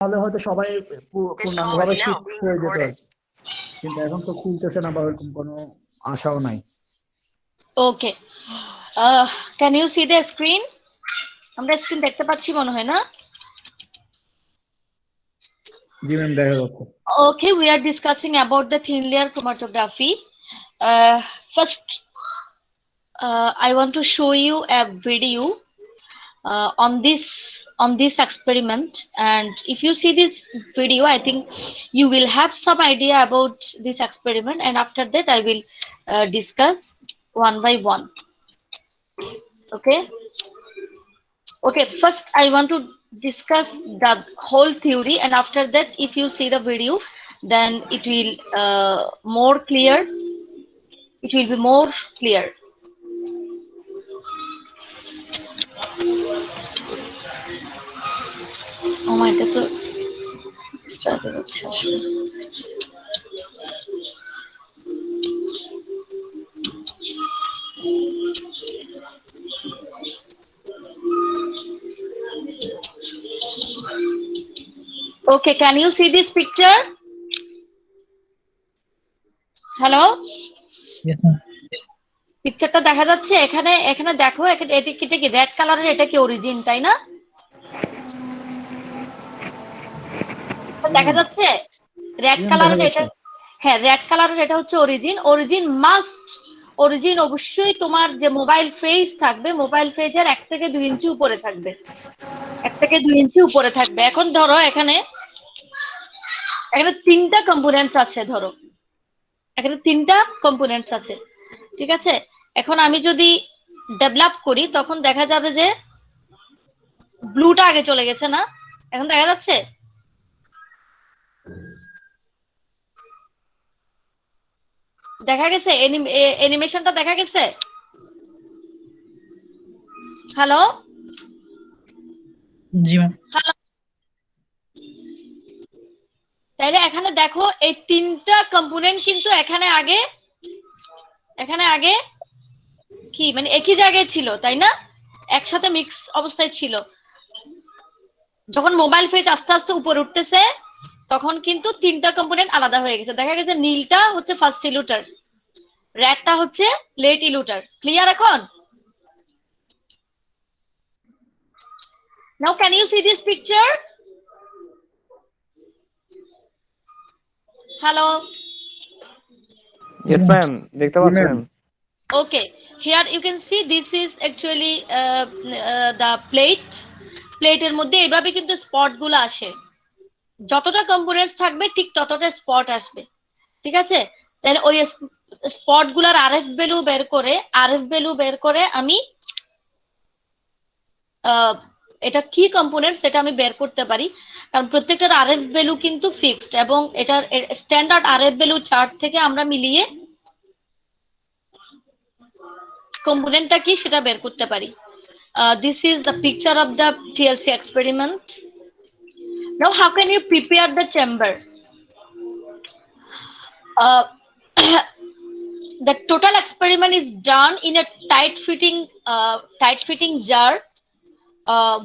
তাহলে হয়তো সবাই পূর্ণাঙ্গভাবে শীত হয়ে যেত, কিন্তু এখন তো খুলতেছে না বা এরকম কোনো আশাও নাই। Okay, can you see the screen? আমরা স্ক্রিন দেখতে পাচ্ছি মনে হয় না? জি ম্যাম, দেখা যাচ্ছে। Okay, we are discussing about the thin layer chromatography. First, I want to show you a video on this experiment, and if you see this video, I think you will have some idea about this experiment, and after that I will discuss one by one. Okay. Okay, first I want to discuss the whole theory, and after that if you see the video, then it will more clear, it will be more clear. Oh my god, so started হচ্ছে আসলে। Okay, can you see this picture? Hello? Yes, ma'am. পিকচারটা দেখা যাচ্ছে? এখানে এখানে দেখো, এটা কি রেড কালারের, এটা কি অরিজিন, তাই না? দেখা যাচ্ছে রেড দেখা কালারের এটা? যাচ্ছে। হ্যাঁ, রেড কালারের এটা হচ্ছে অরিজিন। অরিজিন অবশ্যই তোমার যে মোবাইল ফেজ থাকবে, মোবাইল ফেজের 1 থেকে 2 ইঞ্চি উপরে থাকবে, 1 থেকে 2 ইঞ্চি উপরে থাকবে। এখন ধরো এখানে এখানে 3টা কম্পোনেন্টস আছে, ধরো এখানে 3টা কম্পোনেন্টস আছে, ঠিক আছে? এখন আমি যদি ডেভেলপ করি তখন দেখা যাবে যে ব্লুটা আগে চলে গেছে না? এখন দেখা যাচ্ছে? দেখা গেছে? অ্যানিমেশনটা দেখা গেছে? হ্যালো? জি ম্যাম। হ্যালো? তাইলে এখানে দেখো এই 3টা কম্পোনেন্ট কিন্তু এখানে আগে কি মানে একই জায়গায় ছিল, তাই না? একসাথে মিক্স অবস্থায় ছিল। যখন মোবাইল ফেজ আস্তে আস্তে উপরে উঠতেছে তখন কিন্তু 3টা কম্পোনেন্ট আলাদা হয়ে গেছে। দেখা গেছে নীলটা হচ্ছে ফার্স্ট ইলুটার, রেডটা হচ্ছে লেট ইলুটার। ক্লিয়ার এখন? Now can you see this picture? Hello? Yes, ma'am. দেখতে জি পাচ্ছি ma'am. Ma'am. Okay, here you can see this is actually the plate. প্লেটের মধ্যে এইভাবে কিন্তু স্পট গুলো আসে, যতটা কম্পোনেন্টস থাকবে ঠিক ততটা স্পট আসবে, ঠিক আছে? তাহলে ওই স্পট গুলার আরএফ ভ্যালু বের করে আমি এটা কি কম্পোনেন্ট সেটা আমি বের করতে পারি, কারণ প্রত্যেকটার আরএফ ভ্যালু কিন্তু ফিক্সড, এবং এটার স্ট্যান্ডার্ড আরএফ ভ্যালু চার্ট থেকে আমরা মিলিয়ে কম্পোনেন্টটা কি সেটা বের করতে পারি। This is the picture of the TLC experiment. Now how can you prepare the chamber? Uh, the total experiment is done in a tight fitting jar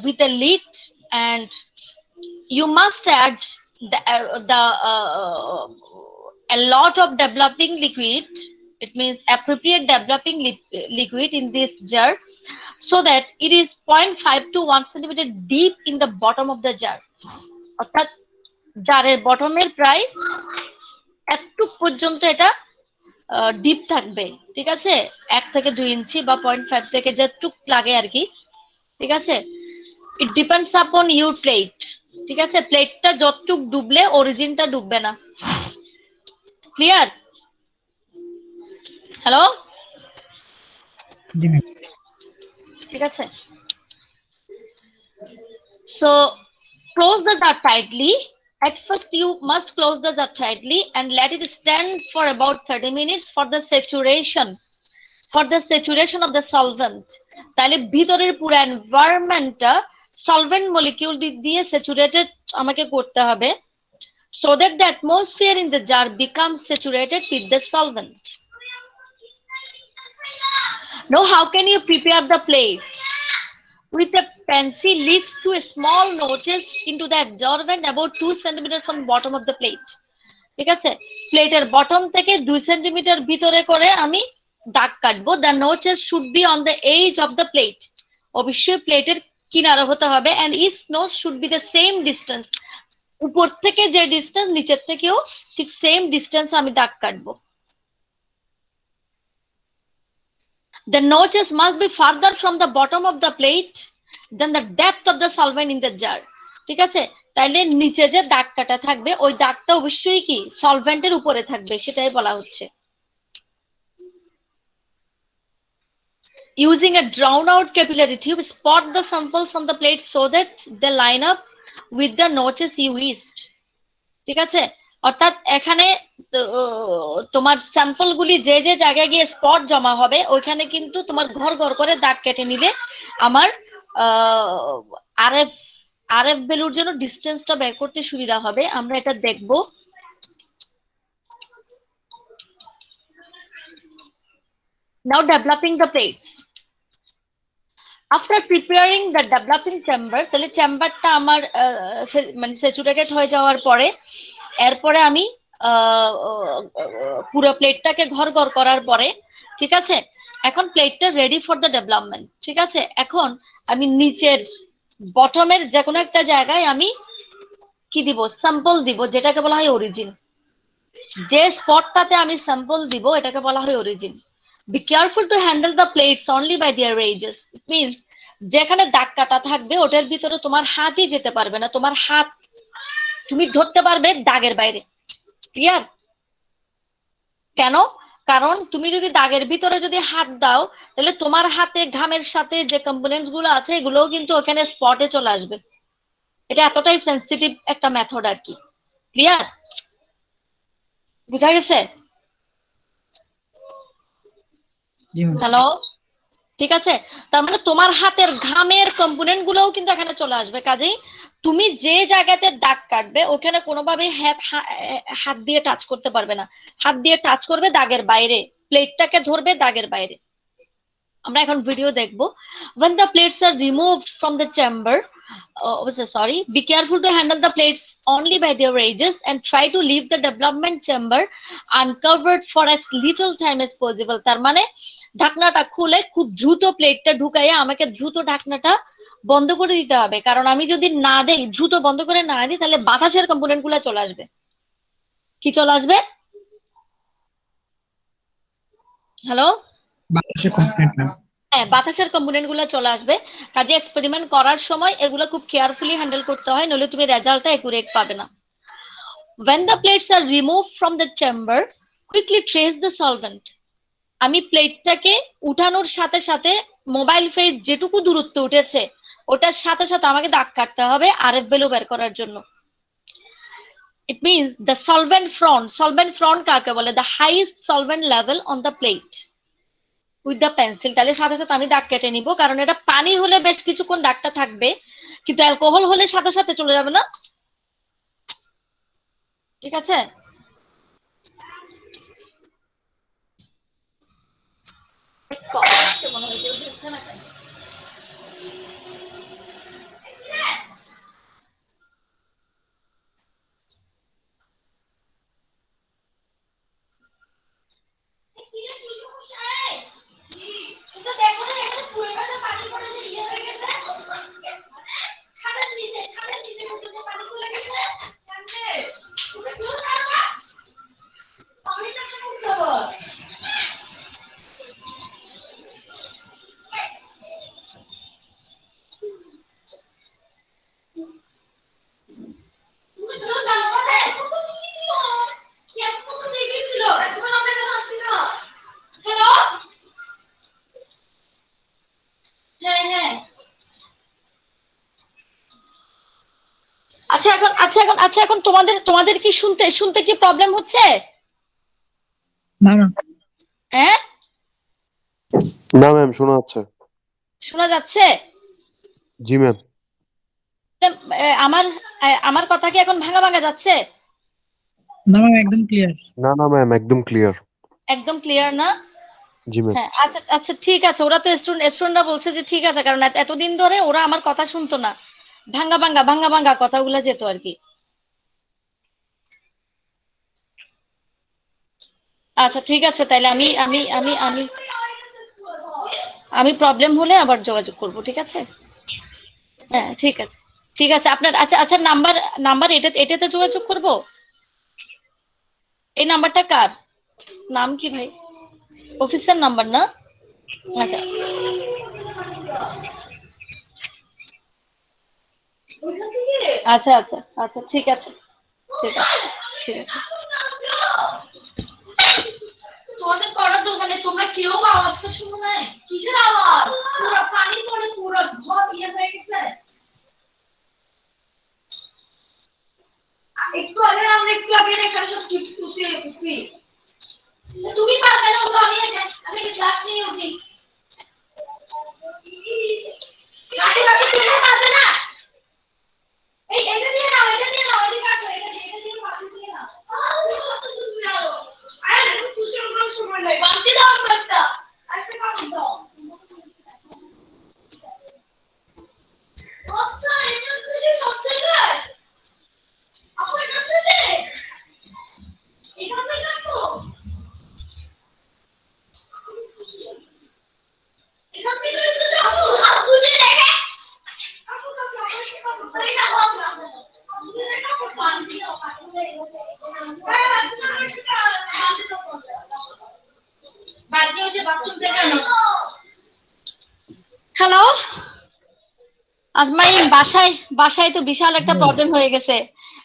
with a lid, and you must add a lot of developing liquid. It means appropriate developing liquid in this jar, so that it is 0.5 to 1 centimeter deep in the bottom of the jar. অর্থাৎ জারের বটমের প্রায় একটু পর্যন্ত এটা deep থাকবে, ঠিক আছে? 1 থেকে 2 ইঞ্চি বা 0.5 থেকে যেটুক লাগে আর কি, ঠিক আছে? It depends upon your plate, ঠিক আছে? প্লেটটা যতটুক ডুবলে অরিজিনটা ডুববে না। ক্লিয়ার? হ্যালো? জি ম্যাম। ঠিক আছে, so close the jar tightly. At first you must close the jar tightly and let it stand for about 30 minutes for the saturation of the solvent. তাহলে ভিতরের পুরো এনভায়রনমেন্টটা সলভেন্ট মলিকিউল দিয়ে saturated আমাকে করতে হবে, so that the atmosphere in the jar becomes saturated with the solvent. Now how can you prepare the plates? with a pencil leads to a small notches into the absorbent about 2 cm from the bottom of the plate. ঠিক আছে, প্লেটের bottom থেকে 2 centimetre ভিতরে করে আমি দাগ কাটবো। The notches should be on the edge of the plate, অবশ্যই প্লেটের কিনারা হতে হবে। And each notch should be the same distance, উপর থেকে যে ডিস্টেন্স নিচের থেকেও ঠিক সেম ডিস্টেন্স আমি দাগ কাটবো। The notches must be further from the bottom of the plate than the depth of the solvent in the jar. ঠিক আছে, তাইলে নিচে যে দাগ কাটা থাকবে ওই দাগটা অবশ্যই কি সলভেন্টের উপরে থাকবে, সেটাই বলা হচ্ছে। Using a drawn out capillary tube, spot the samples on the plate so that they line up with the notches you used. ঠিক আছে, অর্থাৎ এখানে তোমার স্যাম্পল গুলি যে যে জায়গায় গিয়ে স্পট জমা হবে ওইখানে কিন্তু তোমার ঘর ঘর করে দাগ কেটে নিলে আমার আরএফ আরএফ ভ্যালুর জন্য ডিসটেন্সটা বের করতে সুবিধা হবে। আমরা এটা দেখব। Now developing the plates. After preparing the developing chamber, তাহলে চেম্বারটা আমার মানে স্যাচুরেটেড হয়ে যাওয়ার পরে এরপরে আমি পুরো প্লেটটাকে ঘর ঘর করার পরে, ঠিক আছে, এখন প্লেটটা রেডি ফর দ্য ডেভেলপমেন্ট। ঠিক আছে, এখন আমি নিচের বটমের যে কোনো একটা জায়গায় আমি কি দিব, স্যাম্পল দিব, যেটাকে বলা হয় অরিজিন। যে স্পটটাতে আমি স্যাম্পল দিব এটাকে বলা হয় origin. Be careful to handle the plates only by their edges. It means যেখানে দাগ কাটা থাকবে ওটার ভিতরে তোমার হাতই যেতে পারবে না, তোমার হাত তুমি ধরতে পারবে দাগের বাইরে। ক্লিয়ার? কেন? কারণ তুমি যদি দাগের ভিতরে যদি হাত দাও তাহলে তোমার হাতে ঘামের সাথে যে কম্পোনেন্টস গুলো আছে এগুলোও কিন্তু ওখানে স্পটে চলে আসবে। এটা এতটাই সেন্সিটিভ একটা মেথড আর কি। ক্লিয়ার? বুঝা গেছে? হ্যালো, ঠিক আছে। তার মানে তোমার হাতের ঘামের কম্পোনেন্ট গুলোও কিন্তু এখানে চলে আসবে। কাজেই তুমি যে জায়গাতে দাগ কাটবে ওখানে কোনোভাবেই হাত দিয়ে টাচ করতে পারবে না। হাত দিয়ে টাচ করবে দাগের বাইরে, প্লেটটাকে ধরবে দাগের বাইরে। আমরা এখন ভিডিও দেখব। when the plates are removed from the chamber, sorry, be careful to handle the plates only by their edges and try to leave the development chamber uncovered for as little time as possible. তার মানে ঢাকনাটা খুলে খুব দ্রুত প্লেটটা ঢুকাইয়া আমাকে দ্রুত ঢাকনাটা বন্ধ করে দিতে হবে, কারণ আমি যদি না দেই, দ্রুত বন্ধ করে না দিই, তাহলে বাতাসের কম্পোনেন্ট গুলো চলে আসবে। কি চলে আসবে? হ্যালো, হ্যাঁ, বাতাসের কম্পোনেন্ট গুলো চলে আসবে। কাজে এক্সপেরিমেন্ট করার সময় এগুলো খুব কেয়ারফুলি হ্যান্ডেল করতে হয়, নইলে তুমি রেজাল্টটা একুরেট পাবে না। when the plates are removed from the chamber, quickly trace the solvent. আমি প্লেটটাকে উঠানোর সাথে সাথে মোবাইল ফেজ যেটুকু দূরত্ব উঠেছে ওটার সাথে সাথে আমাকে দাগ কাটতে হবে আরএফ ভ্যালু বের করার জন্য। It means the solvent front কাকে বলে? The highest solvent level on the plate with the pencil. তাহলে সাথে সাথে আমি দাগ কেটে নিব, কারণ এটা পানি হলে বেশ কিছুক্ষণ দাগটা থাকবে, কিন্তু অ্যালকোহল হলে সাথে সাথে চলে যাবে না। ঠিক আছে, আচ্ছা এখন তোমাদের তোমাদের কি শুনতে শুনতে কি প্রবলেম হচ্ছে? না ম্যাম। হ্যাঁ, না ম্যাম, শোনা যাচ্ছে। শোনা যাচ্ছে? জি ম্যাম। আমার আমার কথা কি এখন ভাঙা ভাঙা যাচ্ছে? না ম্যাম, একদম ক্লিয়ার। না না ম্যাম, একদম ক্লিয়ার। একদম ক্লিয়ার না? জি ম্যাম। হ্যাঁ, আচ্ছা আচ্ছা ঠিক আছে, ওরা তো স্টুডেন্টরা বলছে যে ঠিক আছে, কারণ এতদিন ধরে ওরা আমার কথা শুনতো না, ভাঙ্গা ভাঙ্গা ভাঙ্গা ভাঙ্গা কথাগুলো যেত আর কি। আচ্ছা ঠিক আছে, তাহলে আমি আমি আমি আমি আমি প্রবলেম হলে আবার যোগাযোগ করব, ঠিক আছে? হ্যাঁ ঠিক আছে, ঠিক আছে। আপনার আচ্ছা আচ্ছা, নাম্বার নাম্বার এটাতে যোগাযোগ করব? এই নাম্বারটা কার? নাম কি ভাই? অফিসের নাম্বার না? আচ্ছা আচ্ছা আচ্ছা আচ্ছা, ঠিক আছে ঠিক আছে ঠিক আছে। তোমাদের করার দোকানে তোমরা কেউ আওয়াজ তো শুনো না? কিসের আওয়াজ? পুরো পানি পড়ে পুরো ঘর ইয়ে হয়ে গেছে। একটু আগে আমরা একটু আগে এখানে সব চিপস কুচি তুমি পারবে না তো আমি ক্লাস নিয়ে উঠি। গাড়ি বাকি তুমি পারবে না। এই এটা দিয়ে নাও, এটা দিয়ে নাও, এদিকে আসো, এটা দিয়ে বাকি দিয়ে নাও। আরে তুই কোনো সময় নাই, বাকি দাও একটা। আচ্ছা কাম দাও। আচ্ছা এটা তুমি সব থেকে আপু এটা থেকে এটা থেকে তো এটা থেকে আপু হাত তুলে রেখে আপু তো আপু এটা হোক না আপু এটা তো পান দিও আপু হ্যালো আজমাই, বাসায় বাসায় তো বিশাল একটা প্রবলেম হয়ে গেছে।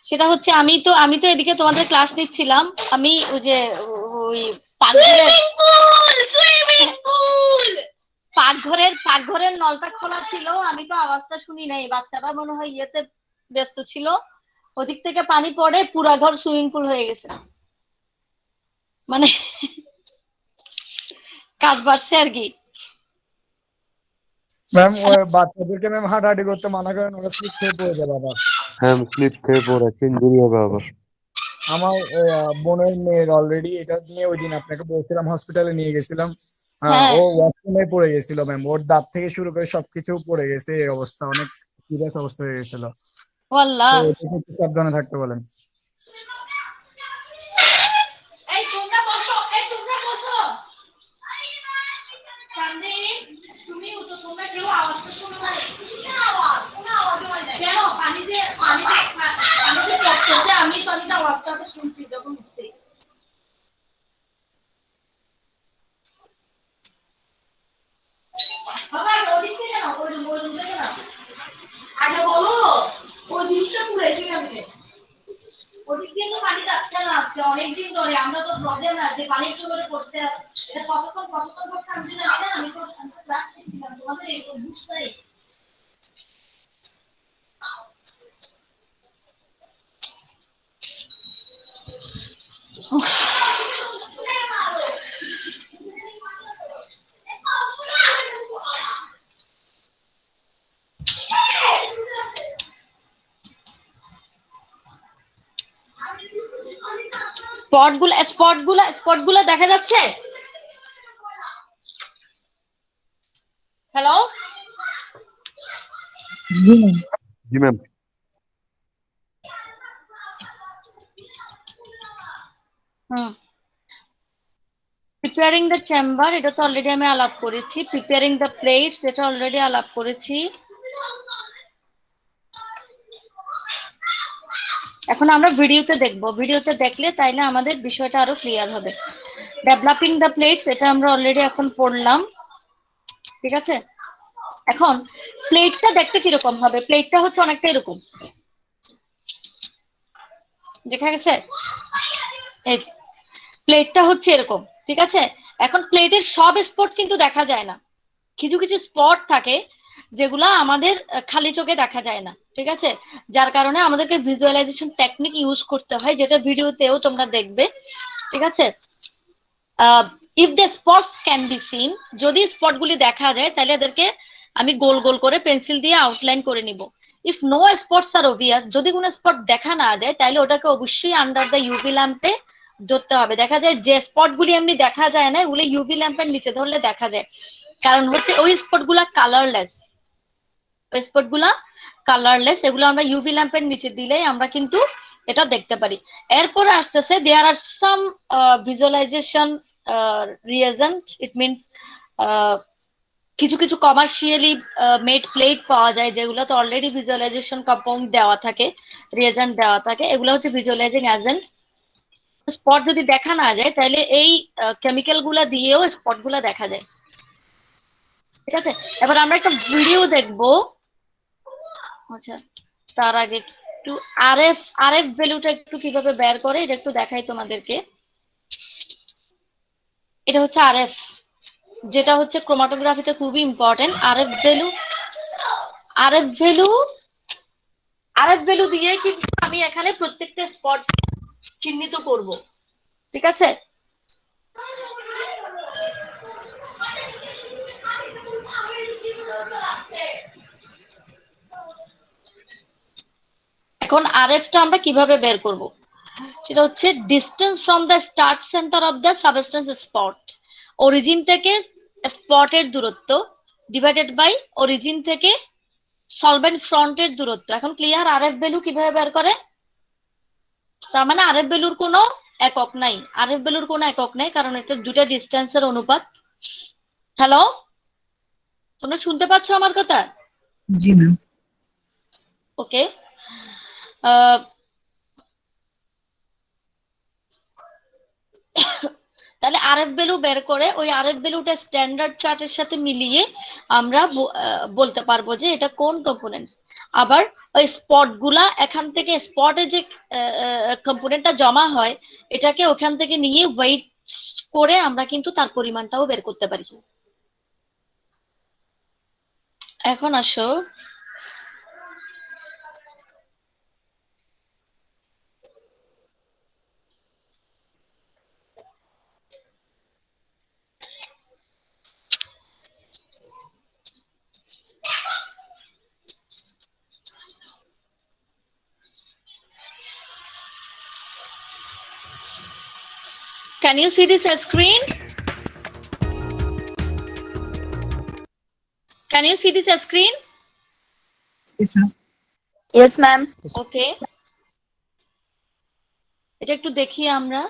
সেটা হচ্ছে আমি তো এদিকে তোমাদের ক্লাস নিচ্ছিলাম। আমি ওই যে ওই পাকঘরের নলটা খোলা ছিল, আমি তো আওয়াজটা শুনি নাই। বাচ্চারা মনে হয় ইয়েতে ব্যস্ত ছিল, ওদিক থেকে পানি পড়ে পুরা ঘর সুইমিং পুল হয়ে গেছে। মানে কাজ বাড়ছে আর কি। ম্যাম বাচ্চাদেরকে ম্যাম হাঁটাহাঁটি করতে মানা করেন, ওরা স্লিপ খেয়ে পড়ে যাবে আবার। হ্যাঁ স্লিপ খেয়ে পড়ে ইনজুরি হবে আবার। আমার বোনের মেয়ের অলরেডি এটা নিয়ে ওই দিন আপনাকে বলছিলাম, হসপিটালে নিয়ে গেছিলাম। হ্যাঁ ও ওয়াশরুমে পড়ে গেছিল ম্যাম, ওর দাঁত থেকে শুরু করে সবকিছু পড়ে গেছে, এই অবস্থা, অনেক সিরিয়াস অবস্থা হয়ে গেছিল। ওয়াল্লাহ। তো এটা একটু সাবধানে থাকতে বলেন। এই তোমরা বসো, এই তোমরা বসো। সামদিন, তুমি উঠো, তোমরা কেউ আওয়াজটা শোনো না। কিসের আওয়াজ? কোনো আওয়াজ হয় না। কেন? পানিতে পড়তেছে, আমি তো আওয়াজটা শুনছি যখন উঠছি। বাবা ওদিক থেকে নাও, ওই রুম থেকে নাও। আগে বলো, ওই জিনিসটা পুরাইছে কেমনে? ওদিক দিয়ে তো পানি যাচ্ছে না আজকে অনেকদিন ধরে। আমরা তো প্রবলেম না যে পানি একটু করে পড়তে আছে। এটা কতক্ষণ পড়তে আমি জানি না। আমি তো ক্লাস করছিলাম, তোমাদের এই বুঝতে। স্পটগুলা দেখা যাচ্ছে? Hello G ma'am. Hmm, preparing the chamber এটা তো অলরেডি আমি আলাপ করেছি। প্রিপেয়ারিং দ্য প্লেটস এটা অলরেডি আলাপ করেছি। এখন আমরা ভিডিওতে দেখব, ভিডিওতে দেখলে তাইলে আমাদের বিষয়টা আরো ক্লিয়ার হবে। ডেভেলপিং দ্য প্লেটস এটা আমরা অলরেডি এখন পড়লাম, ঠিক আছে? এখন প্লেটটা দেখতে কিরকম হবে? প্লেটটা হচ্ছে অনেকটা এরকম, দেখা গেছে? এই যে প্লেটটা হচ্ছে এরকম, ঠিক আছে? এখন প্লেটের সব স্পট কিন্তু দেখা যায় না, কিছু কিছু স্পট থাকে যেগুলা আমাদের খালি চোখে দেখা যায় না, ঠিক আছে? যার কারণে আমাদেরকে ভিজুয়ালাইজেশন টেকনিক ইউজ করতে হয়, যেটা ভিডিওতেও তোমরা দেখবে, ঠিক আছে? If the spots can be seen, যদি স্পটগুলি দেখা যায় তাহলে এদেরকে আমি গোল গোল করে পেন্সিল দিয়ে আউটলাইন করে নিব। If no spots are obvious, যদি কোনো স্পট দেখা না যায় তাহলে ওটাকে অবশ্যই আন্ডার দ্য ইউভি ল্যাম্পে ধরতে হবে। দেখা যায় যে স্পটগুলি এমনি দেখা যায় না, এগুলো ইউভি ল্যাম্পের নিচে ধরলে দেখা যায়। কারণ হচ্ছে ওই স্পটগুলা কালারলেস, ওই স্পটগুলা কালারলেস, এগুলো আমরা ইউভি ল্যাম্পের নিচে দিলেই আমরা কিন্তু এটা দেখতে পারি। এরপরে আসতেছে দেয়ার আর সাম ভিজুয়ালাইজেশন রিয়েজেন্ট, ইট মিনস কিছু কিছু কমার্শিয়ালি মেড প্লেট পাওয়া যায় যেগুলোতে অলরেডি ভিজুয়ালাইজেশন কম্পাউন্ড দেওয়া থাকে, রিয়েজেন্ট দেওয়া থাকে, এগুলো হচ্ছে ভিজুয়ালাইজিং এজেন্ট। স্পট যদি দেখা না যায় তাহলে এই কেমিক্যাল গুলা দিয়েও স্পট গুলা দেখা যায়। ঠিক আছে, এবার আমরা একটা ভিডিও দেখবো। আচ্ছা, তার আগে একটু আরএফ আরএফ ভ্যালুটা একটু কিভাবে বের করে এটা একটু দেখাই তোমাদেরকে। এটা হচ্ছে আরএফ, যেটা হচ্ছে ক্রোমাটোগ্রাফিতে খুবই important. RF value, RF value, RF value দিয়ে কিন্তু আমি এখানে প্রত্যেকটা স্পট চিহ্নিত করব। ঠিক আছে, এখন আরএফটা আমরা কিভাবে বের করব, সেটা হচ্ছে distance from the start centre of the substance spot, origin থেকে স্পটের দূরত্ব ডিভাইডেড বাই অরিজিন থেকে সলভেন্ট ফ্রন্টের দূরত্ব। এখন ক্লিয়ার আরএফ ভ্যালু কিভাবে বের করে? তার মানে আরএফ ভ্যালুর কোনো একক নাই, আরএফ ভ্যালুর কোনো একক নাই, কারণ এটা দুটা ডিস্টেন্সের অনুপাত। হ্যালো, তোমরা শুনতে পাচ্ছ আমার কথা? জি ম্যাম। ওকে, তাহলে আরএফ ভ্যালু বের করে ওই আরএফ ভ্যালুটা স্ট্যান্ডার্ড চার্টের সাথে মিলিয়ে আমরা বলতে পারবো যে এটা কোন কম্পোনেন্টস। আবার ওই স্পট গুলা এখান থেকে স্পটে যে কম্পোনেন্টটা জমা হয় এটাকে ওখান থেকে নিয়ে ওয়েট করে আমরা কিন্তু তার পরিমাণটাও বের করতে পারি। এখন আসো, can you see this screen? Can you see this screen? Yes ma'am. Yes, ma'am. ওকে, এটা একটু দেখি আমরা।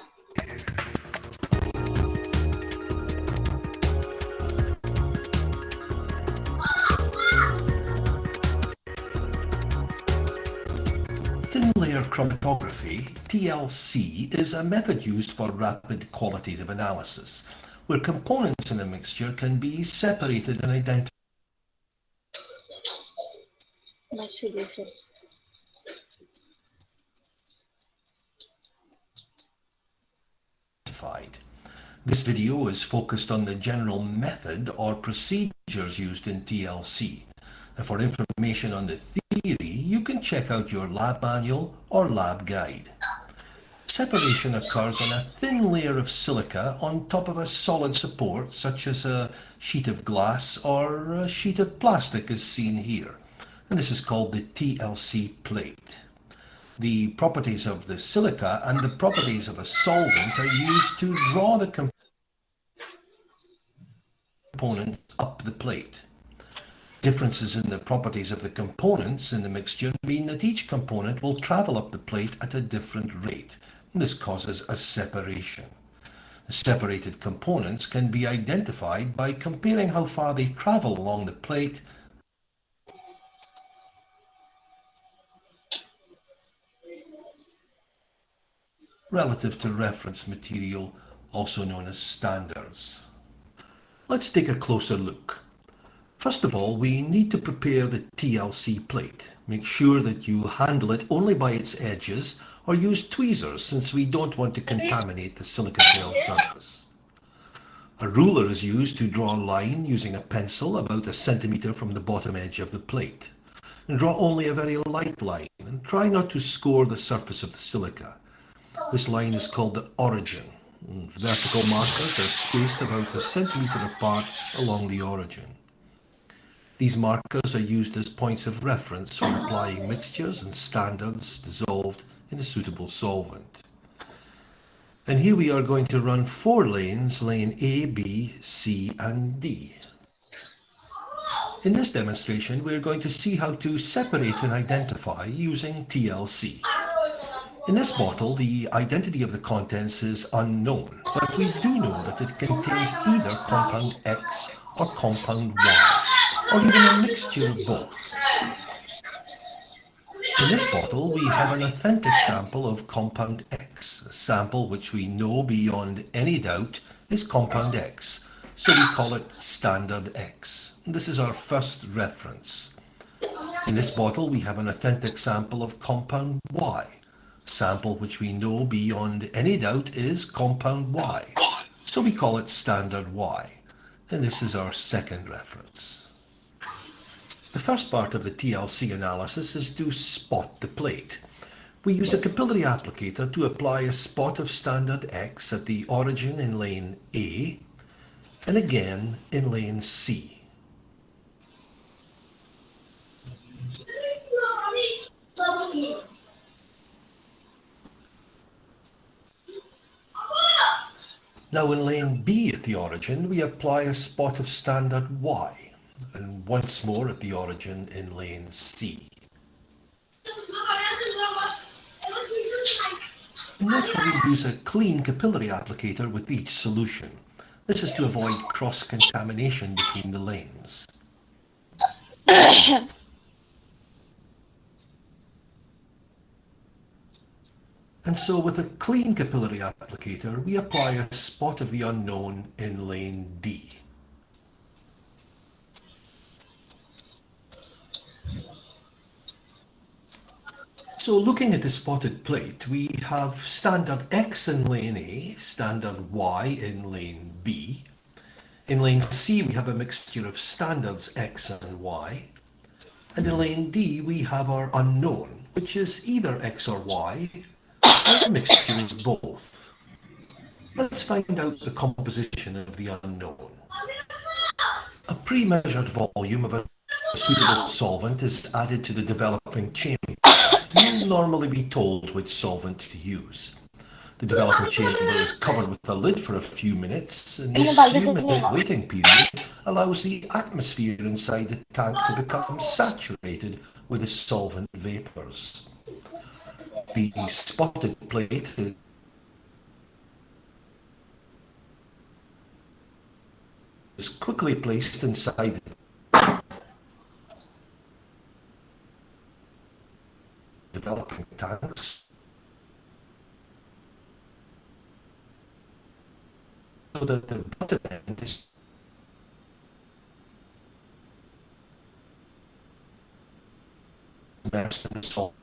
Thin layer chromatography, TLC, is a method used for rapid qualitative analysis, where components in a mixture can be separated and identified. This video is focused on the general method or procedures used in TLC. And for information on the theory, you can check out your lab manual or lab guide. Separation occurs on a thin layer of silica on top of a solid support, such as a sheet of glass or a sheet of plastic as seen here. And this is called the TLC plate. The properties of the silica and the properties of a solvent are used to draw the components up the plate. Differences in the properties of the components in the mixture mean that each component will travel up the plate at a different rate. This causes a separation. The separated components can be identified by comparing how far they travel along the plate relative to reference material, also known as standards. Let's take a closer look. First of all, we need to prepare the TLC plate. Make sure that you handle it only by its edges or use tweezers since we don't want to contaminate the silica gel surface. A ruler is used to draw a line using a pencil about 1 centimeter from the bottom edge of the plate. And draw only a very light line and try not to score the surface of the silica. This line is called the origin. Vertical markers are spaced about 1 centimeter apart along the origin. These markers are used as points of reference when applying mixtures and standards dissolved in a suitable solvent. And here we are going to run 4 lanes, lane A, B, C, and D. In this demonstration, we're going to see how to separate and identify using TLC. In this bottle, the identity of the contents is unknown, but we do know that it contains either compound X or compound Y, or even a mixture of both. In this bottle, we have an authentic sample of compound X, a sample which we know beyond any doubt is compound X, so we call it standard X. This is our first reference. In this bottle, we have an authentic sample of compound Y, a sample which we know beyond any doubt is compound Y, so we call it standard Y, and this is our second reference. The first part of the TLC analysis is to spot the plate. We use a capillary applicator to apply a spot of standard X at the origin in lane A and again in lane C. Now in lane B at the origin, we apply a spot of standard Y, and once more at the origin in lane C. Note how we use a clean capillary applicator with each solution. This is to avoid cross-contamination between the lanes. And so with a clean capillary applicator, we apply a spot of the unknown in lane D. So looking at the spotted plate, we have standard X in lane A, standard Y in lane B. In lane C, we have a mixture of standards X and Y. And in lane D, we have our unknown, which is either X or Y, or a mixture of both. Let's find out the composition of the unknown. A pre-measured volume of a suitable solvent is added to the developing chamber. You'll normally be told which solvent to use. The developing chamber is covered with a lid for a few minutes, and this few-minute waiting period allows the atmosphere inside the tank to become saturated with the solvent vapors. The spotted plate is quickly placed inside the developing tanks so that the bottom end is immersed in the solvent.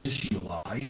Visualize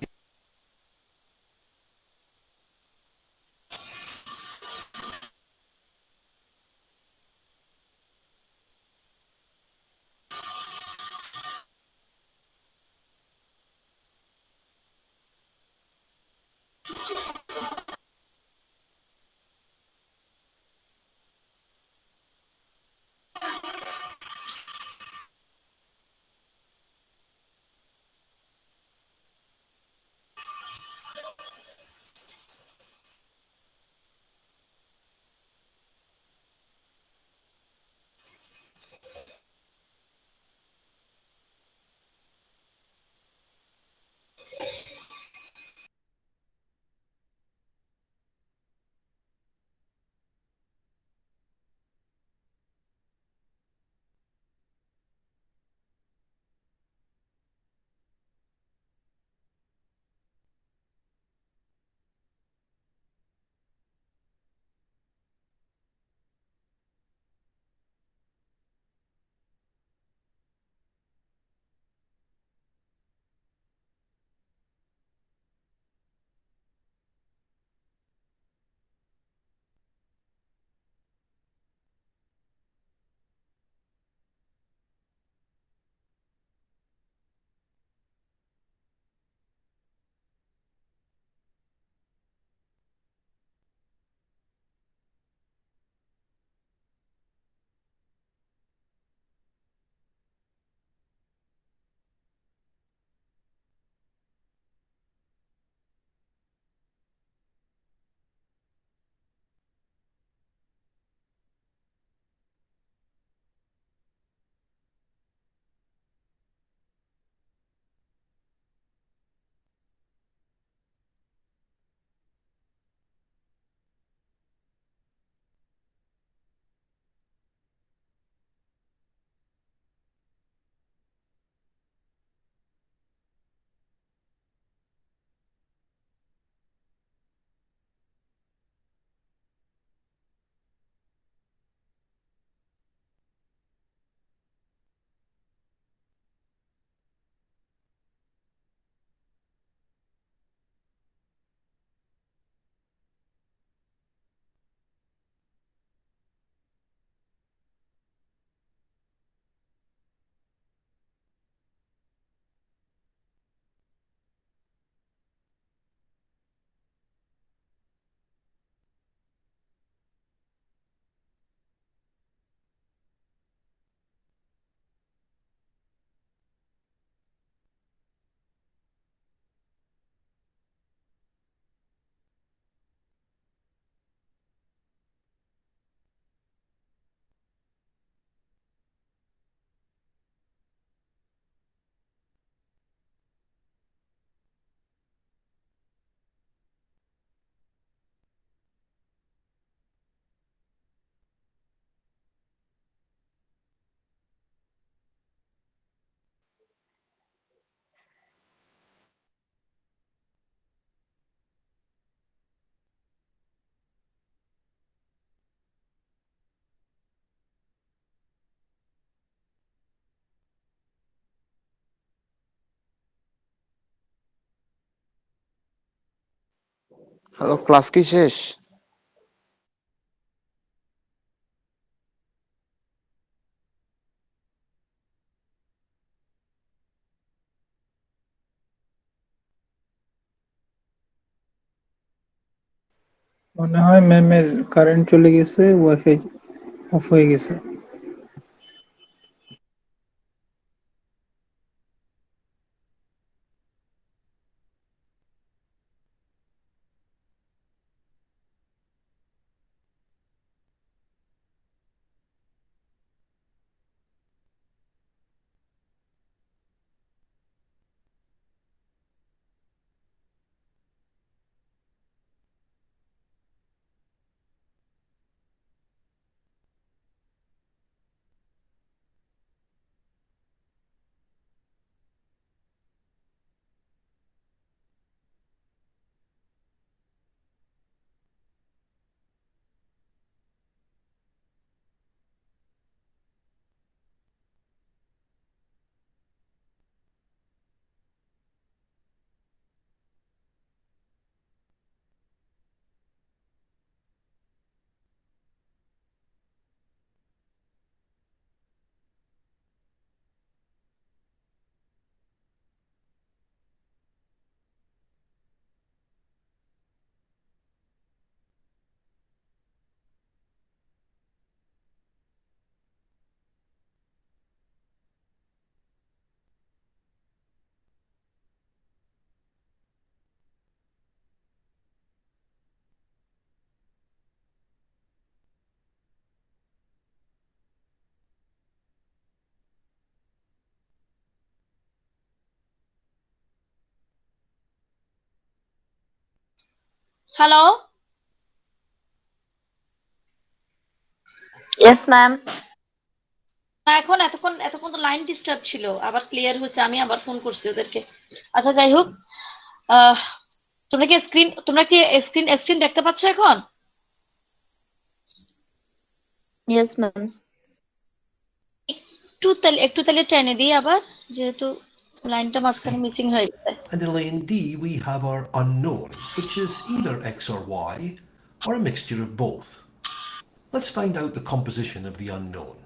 hello, class কি শেষ? মনে হয় ম্যামের current চলে গেছে, wifi of হয়ে গেছে। Hello, Yes, ma'am. এখন এতক্ষণ তো লাইন ডিস্টার্ব ছিল, আবার ক্লিয়ার হয়েছে, আমি আবার ফোন করছি ওদেরকে। আচ্ছা, যাই হোক, আহ তোমরা কি স্ক্রিন দেখতে পাচ্ছ এখন? Yes, ma'am. একটু তাহলে টেনে দিই আবার, যেহেতু লাইনটা মাঝখানে মিসিং হয়ে গেছে। And in lane D, we have our unknown, which is either X or Y, or a mixture of both. Let's find out the composition of the unknown.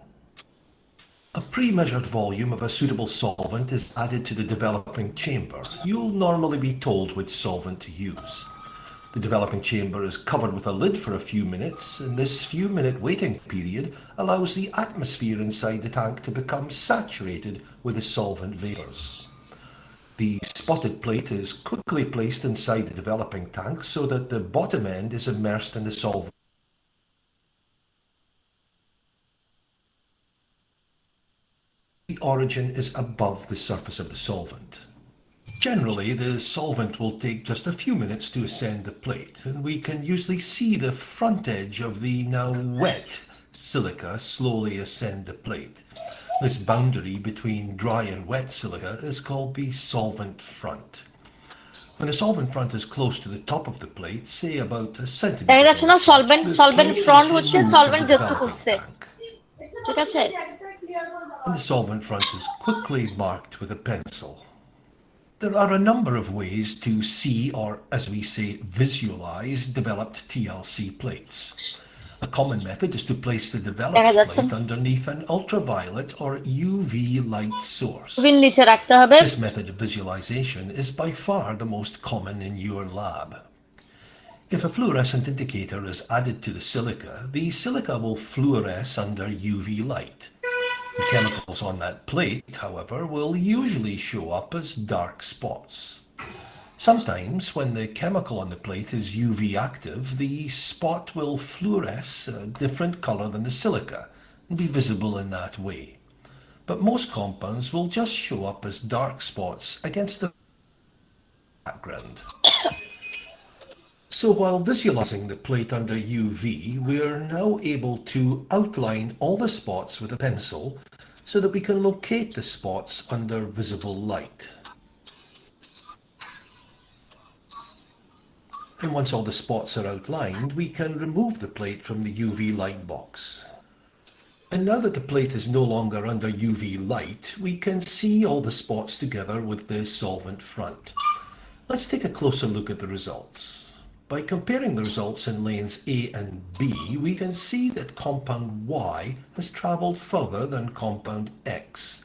A pre-measured volume of a suitable solvent is added to the developing chamber. You'll normally be told which solvent to use. The developing chamber is covered with a lid for a few minutes, and this few-minute waiting period allows the atmosphere inside the tank to become saturated with the solvent vapors. The spotted plate is quickly placed inside the developing tank so that the bottom end is immersed in the solvent. The origin is above the surface of the solvent. Generally, the solvent will take just a few minutes to ascend the plate, and we can usually see the front edge of the now wet silica slowly ascend the plate. This boundary between dry and wet silica is called the solvent front. When the solvent front is close to the top of the plate, say about a দেখা centimeter যাচ্ছে from না, the top, solvent the solvent plate front is হচ্ছে removed from solvent the যতটুকু developing উঠছে, tank, ঠিক আছে? and the solvent front is quickly marked with a pencil. There are a number of ways to see, or as we say, visualize developed TLC plates. A common method is to place the দেখা developed যাচ্ছে plate underneath an ultraviolet or UV light source. Oven নিচে রাখতে হবে। This method of visualization is by far the most common in your lab. If a fluorescent indicator is added to the silica will fluoresce under UV light. The chemicals on that plate, however, will usually show up as dark spots. Sometimes, when the chemical on the plate is UV active, the spot will fluoresce a different color than the silica and be visible in that way. But most compounds will just show up as dark spots against the background. So while visualizing the plate under UV, we're now able to outline all the spots with a pencil so that we can locate the spots under visible light. And once all the spots are outlined, we can remove the plate from the UV light box. And now that the plate is no longer under UV light, we can see all the spots together with the solvent front. Let's take a closer look at the results. By comparing the results in lanes A and B, we can see that compound Y has travelled further than compound X.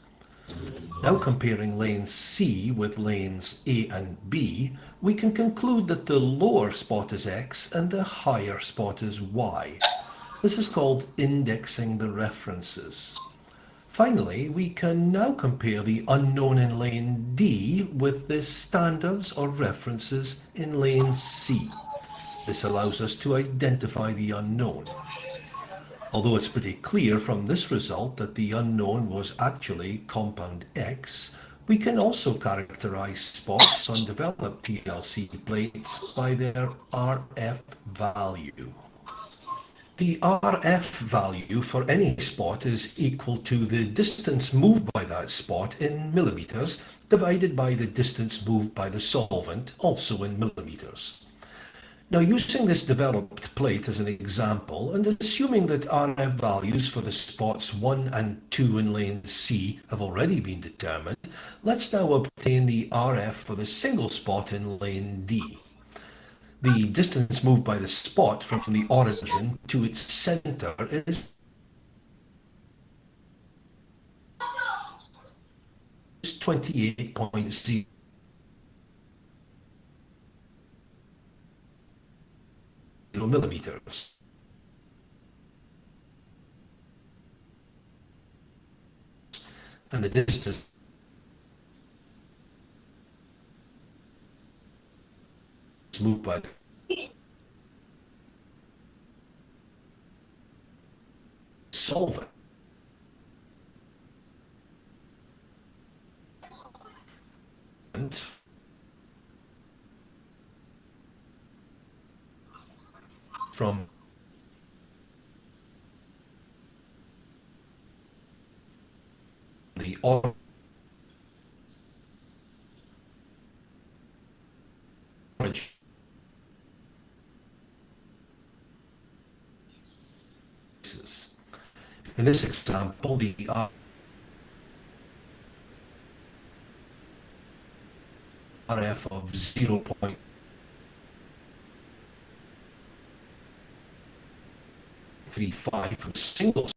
Now comparing lane C with lanes A and B, we can conclude that the lower spot is X and the higher spot is Y. This is called indexing the references. Finally, we can now compare the unknown in lane D with the standards or references in lane C. This allows us to identify the unknown. Although it's pretty clear from this result that the unknown was actually compound X, we can also characterize spots on developed TLC plates by their RF value. The RF value for any spot is equal to the distance moved by that spot in millimeters divided by the distance moved by the solvent, also in millimeters. Now, using this developed plate as an example, and assuming that RF values for the spots 1 and 2 in lane C have already been determined, let's now obtain the RF for the single spot in lane D. The distance moved by the spot from the origin to its center is 28.0 millimeters. And the distance moved by the solvent from the origin in this example, the RF of 0.35 for the single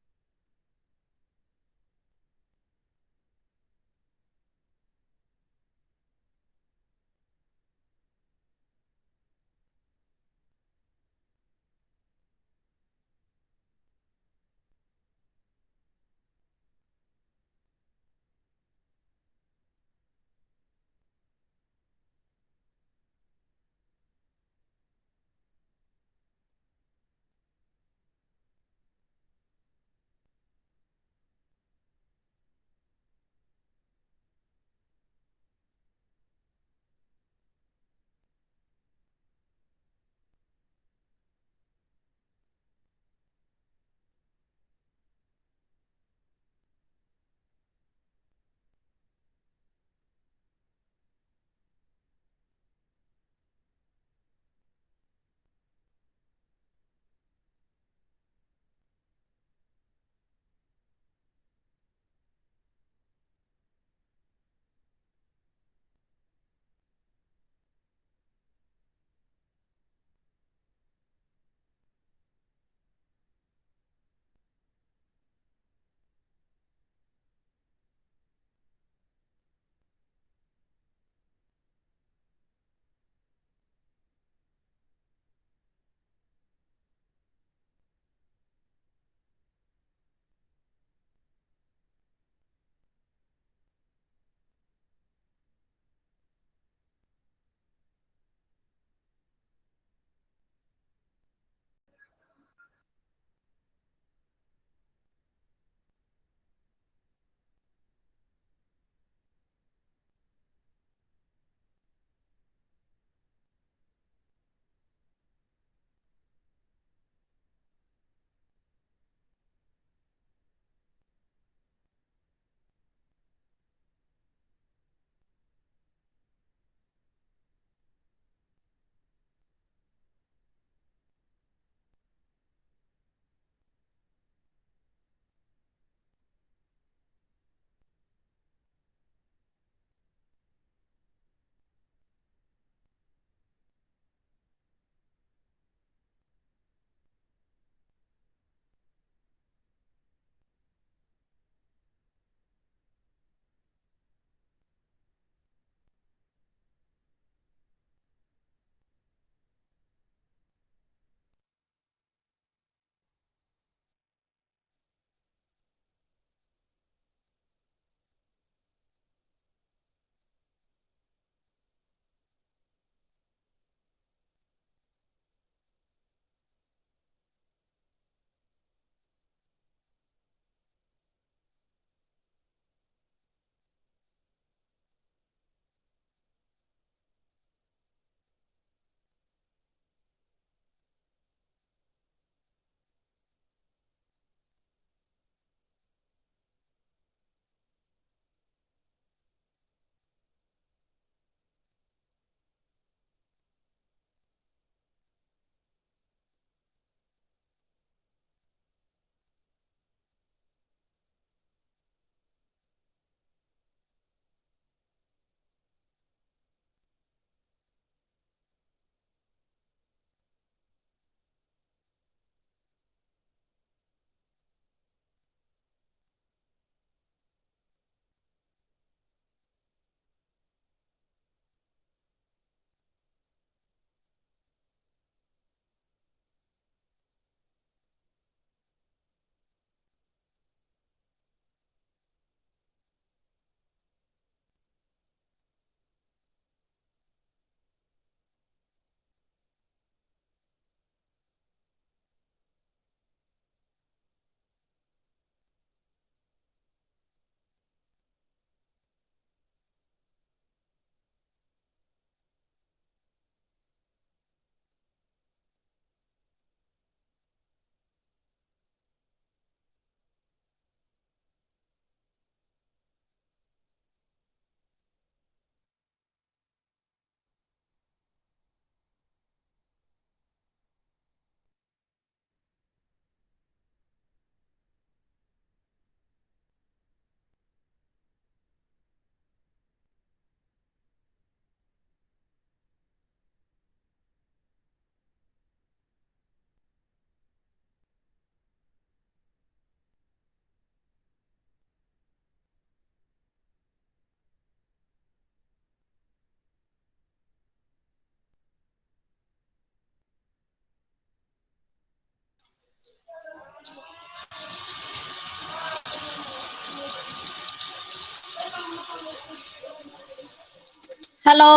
hello,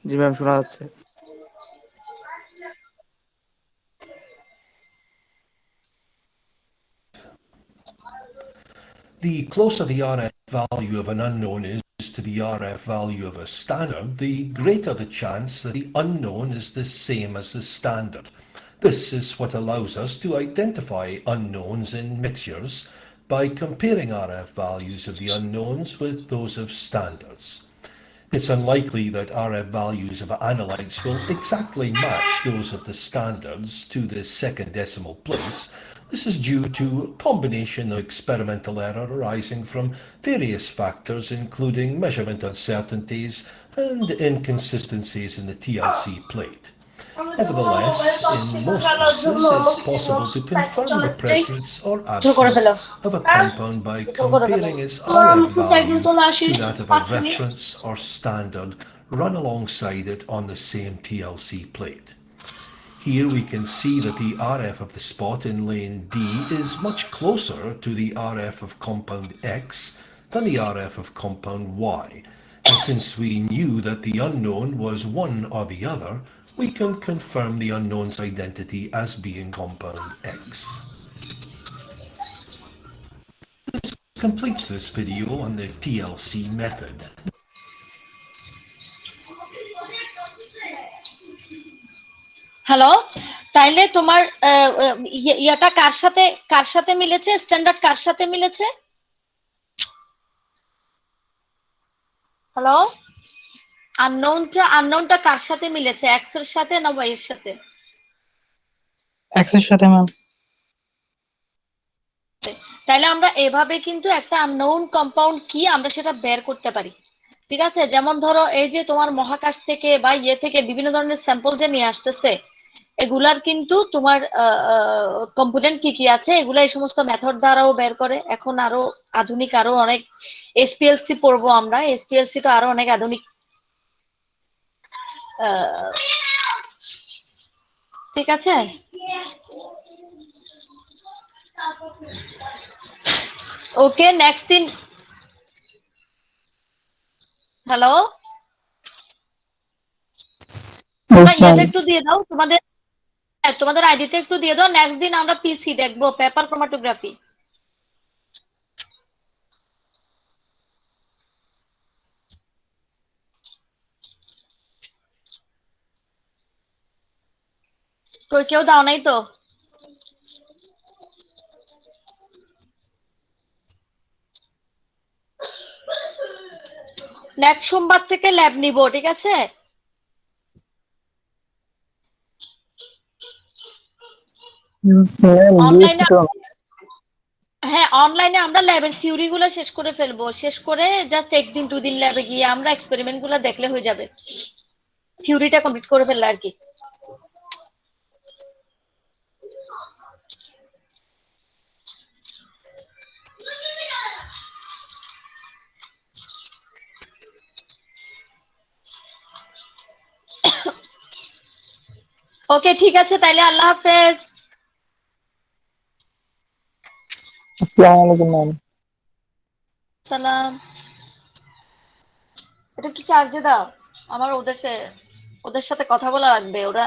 G ma'am, শোনা যাচ্ছে। The closer the RF value of an unknown is to the RF value of a standard, the greater the chance that the unknown is the same as the standard. This is what allows us to identify unknowns in mixtures by comparing RF values of the unknowns with those of standards. It's unlikely that RF values of analytes will exactly match those of the standards to the second decimal place. This is due to a combination of experimental error arising from various factors, including measurement uncertainties and inconsistencies in the TLC plate. Nevertheless, in most cases, it's possible to confirm the presence or absence of a compound by comparing its RF value to that of a reference or standard run alongside it on the same TLC plate. Here we can see that the RF of the spot in lane D is much closer to the RF of compound X than the RF of compound Y, and since we knew that the unknown was one or the other, we can confirm the unknown's identity as being compound X. This completes this video on the TLC method. Hello, তাইলে তোমার ইয়াটা কার সাথে মিলেছে, standard কার সাথে মিলেছে? Hello, আননোনটা কার সাথে মিলেছে, x এর সাথে না ওয়াই এর সাথে? এক্স এর সাথে ম্যাম। তাইলে আমরা এভাবে কিন্তু একটা আননোন কম্পাউন্ড কি আমরা সেটা বের করতে পারি। ঠিক আছে, যেমন ধরো এই যে তোমার মহাকাশ থেকে বা ইয়ে থেকে বিভিন্ন ধরনের স্যাম্পল যে নিয়ে আসতেছে, এগুলার কিন্তু তোমার কম্পোনেন্ট কি কি আছে এগুলা এই সমস্ত মেথড দ্বারাও বের করে। এখন আরো আধুনিক আরো অনেক এসপিএলসি পড়বো আমরা, এসপিএলসি তো আরো অনেক আধুনিক। ঠিক আছে, ওকে নেক্সট দিন। হ্যালো, তোমরা ইয়েটা একটু দিয়ে দাও, তোমাদের আইডিটা একটু দিয়ে দাও। নেক্সট দিন আমরা পিসি দেখবো, পেপার ক্রোমাটোগ্রাফি। কই কেউ দাও নাই তো? নেক্সট সোমবার থেকে ল্যাব নিব, ঠিক আছে? অনলাইনে, হ্যাঁ অনলাইনে আমরা ল্যাবের থিওরি গুলো শেষ করে ফেলবো, শেষ করে জাস্ট একদিন দুদিন ল্যাবে গিয়ে আমরা এক্সপেরিমেন্ট গুলো দেখলে হয়ে যাবে, থিওরিটা কমপ্লিট করে ফেললে আর কি। ওকে ঠিক আছে, তাইলে আল্লাহ হাফেজ। আসসালামু আলাইকুম ম্যাম। সালাম। এটা একটু চার্জে দাও, আমার ওদের সাথে কথা বলা লাগবে, ওরা